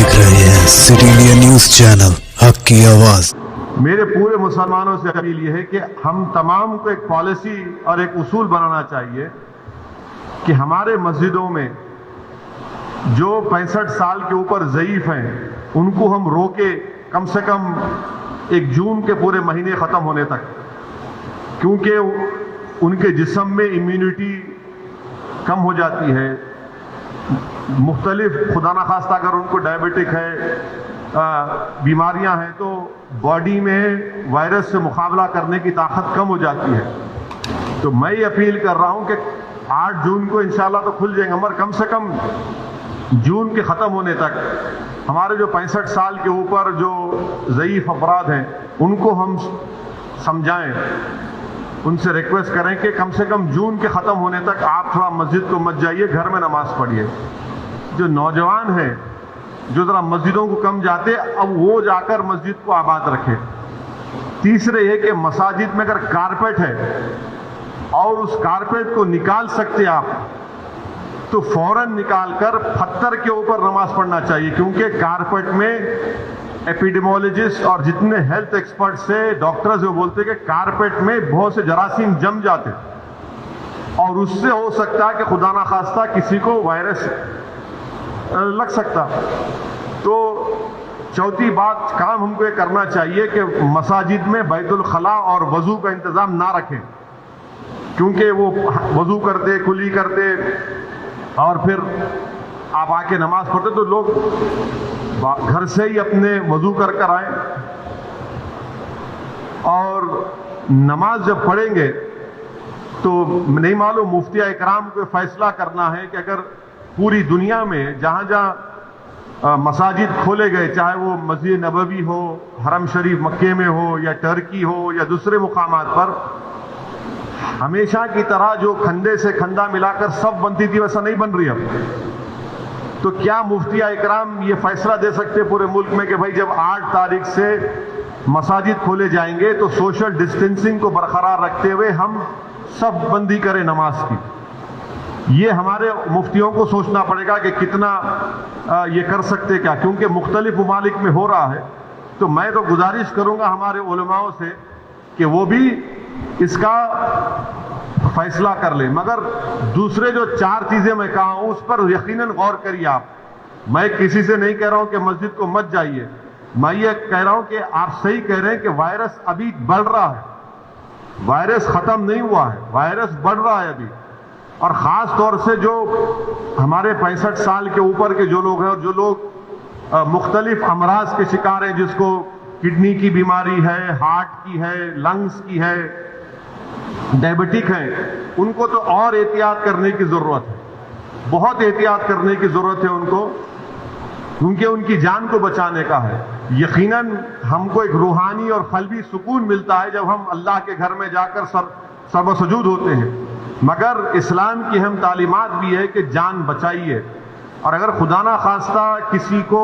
देख रहे हैं सिटीलिया न्यूज चैनल, हक की आवाज। मेरे पूरे मुसलमानों से अपील यह है कि हम तमाम को एक पॉलिसी और एक उसूल बनाना चाहिए कि हमारे मस्जिदों में जो 65 साल के ऊपर ज़ईफ हैं उनको हम रोके कम से कम 1 जून के पूरे महीने ख़त्म होने तक, क्योंकि उनके जिस्म में इम्यूनिटी कम हो जाती है। मुख्तलिफ खुदा न खास्ता अगर उनको डायबिटिक है, बीमारियां हैं, तो बॉडी में वायरस से मुकाबला करने की ताकत कम हो जाती है। तो मैं ये अपील कर रहा हूं कि 8 जून को इंशाल्लाह तो खुल जाएंगे, मगर कम से कम जून के ख़त्म होने तक हमारे जो 65 साल के ऊपर जो ज़ईफ़ अफराद हैं उनको हम समझाएं, उनसे रिक्वेस्ट करें कि कम से कम जून के ख़त्म होने तक आप थोड़ा मस्जिद को मत जाइए, घर में नमाज पढ़िए। जो नौजवान हैं जो ज़रा मस्जिदों को कम जाते, अब वो जाकर मस्जिद को आबाद रखें। तीसरे ये कि मसाजिद में अगर कारपेट है और उस कारपेट को निकाल सकते आप तो फौरन निकालकर पत्थर के ऊपर नमाज पढ़ना चाहिए, क्योंकि कारपेट में एपिडेमोलॉजिस्ट और जितने हेल्थ एक्सपर्ट्स से डॉक्टर्स वो बोलते हैं कि कारपेट में बहुत से जरासीम जम जाते और उससे हो सकता है कि खुदा ना खास्ता किसी को वायरस लग सकता। तो चौथी बात काम हमको ये करना चाहिए कि मसाजिद में बैतुल खला और वजू का इंतज़ाम ना रखें, क्योंकि वो वजू करते, कुली करते और फिर आप आके नमाज पढ़ते, तो लोग घर से ही अपने वजू कर आए और नमाज जब पढ़ेंगे तो नहीं मालूम मुफ्ती इकराम को फैसला करना है कि अगर पूरी दुनिया में जहाँ जहाँ मसाजिद खोले गए, चाहे वो मस्जिद नबवी हो, हरम शरीफ मक्के में हो या टर्की हो या दूसरे मुकामात पर, हमेशा की तरह जो खंडे से खंडा मिलाकर सब बनती थी वैसा नहीं बन रही अब। तो क्या मुफ्ती इकराम ये फैसला दे सकते पूरे मुल्क में कि भाई जब 8 तारीख से मसाजिद खोले जाएंगे तो सोशल डिस्टेंसिंग को बरकरार रखते हुए हम सब बंदी करें नमाज की? ये हमारे मुफ्तियों को सोचना पड़ेगा कि कितना ये कर सकते क्या, क्योंकि मुख्तलिफ ममालिक में हो रहा है। तो मैं तो गुजारिश करूंगा हमारे उलमाओं से कि वो भी इसका फैसला कर ले, मगर दूसरे जो 4 चीजें मैं कहा हूं उस पर यकीनन गौर करिए आप। मैं किसी से नहीं कह रहा हूं कि मस्जिद को मत जाइए, मैं ये कह रहा हूं कि आप सही कह रहे हैं कि वायरस अभी बढ़ रहा है, वायरस खत्म नहीं हुआ है, वायरस बढ़ रहा है अभी। और खास तौर से जो हमारे 65 साल के ऊपर के जो लोग हैं और जो लोग मुख्तलिफ अमराज के शिकार हैं, जिसको किडनी की बीमारी है, हार्ट की है, लंग्स की है, डायबिटिक हैं, उनको तो और एहतियात करने की ज़रूरत है, बहुत एहतियात करने की ज़रूरत है उनको, क्योंकि उनकी जान को बचाने का है। यकीनन हमको एक रूहानी और क़ल्बी सुकून मिलता है जब हम अल्लाह के घर में जाकर सर्वसजूद होते हैं, मगर इस्लाम की हम तालीमात भी है कि जान बचाइए। और अगर खुदा ना खास्ता किसी को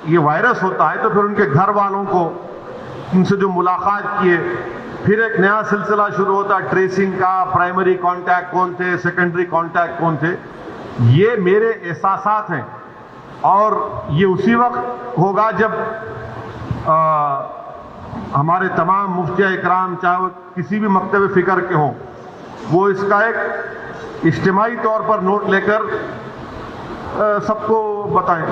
ये वायरस होता है तो फिर उनके घर वालों को, उनसे जो मुलाकात किए, फिर एक नया सिलसिला शुरू होता है ट्रेसिंग का, प्राइमरी कांटेक्ट कौन थे, सेकेंडरी कांटेक्ट कौन थे। ये मेरे एहसासात हैं और ये उसी वक्त होगा जब हमारे तमाम मुफ्ती इकराम, चाहे वो किसी भी मकतब फ़िक्र के हों, वो इसका एक इज्तिमाई तौर पर नोट लेकर सबको बताएं।